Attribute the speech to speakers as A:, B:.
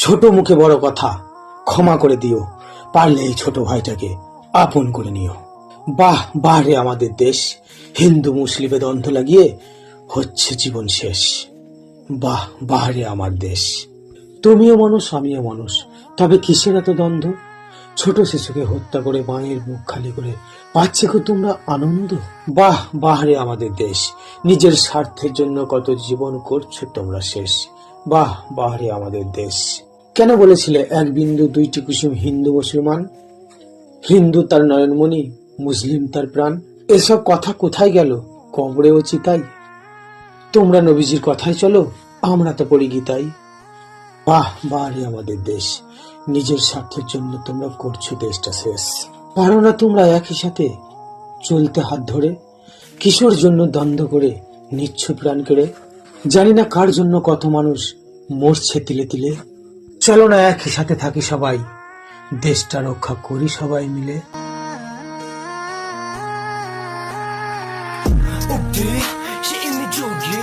A: ছোট মুখে বড় কথা, ক্ষমা করে দিও, পারলে এই ছোট ভাইটাকে আপন করে নিও। বাহ বাহ রে আমাদের দেশ, হিন্দু মুসলিমে দ্বন্দ্ব লাগিয়ে হচ্ছে জীবন শেষ। বাহ বাহ রে আমার দেশ। তুমিও মানুষ আমিও মানুষ, তবে কিসের এত দ্বন্দ্ব? ছোট শিশুকে হত্যা করে মায়ের মুখ খালি করে পাচ্ছে কো তোমরা আনন্দ? বাহ বাহ রে আমাদের দেশ, নিজের স্বার্থের জন্য কত জীবন করছো তোমরা শেষ। বাহ বাহ রে আমাদের দেশ। কেন বলেছিলে এক বিন্দু দুইটি কুসুম হিন্দু মুসলমান? হিন্দু তার নয়নমণি, মুসলিম তার প্রাণ। এসব কথা কোথায় গেল কবরে ও চিতাই? তোমরা নবীজির কথায় চলো, আমরা তো পড়ি গীতাই। বাহ বাহ রে আমাদের দেশ, নিজের স্বার্থের জন্য তোমরা করছো দেশটা শেষ। পারো না তোমরা একই সাথে চলতে হাত ধরে? কিশোর জন্য দ্বন্দ্ব করে নিচ্ছ প্রাণ কেড়ে? জানি না কার জন্য কত মানুষ মরছে তিলে তিলে। চলো না একই সাথে থাকি সবাই, দেশটা রক্ষা করি সবাই মিলে।
B: 옥들이 시인이 조기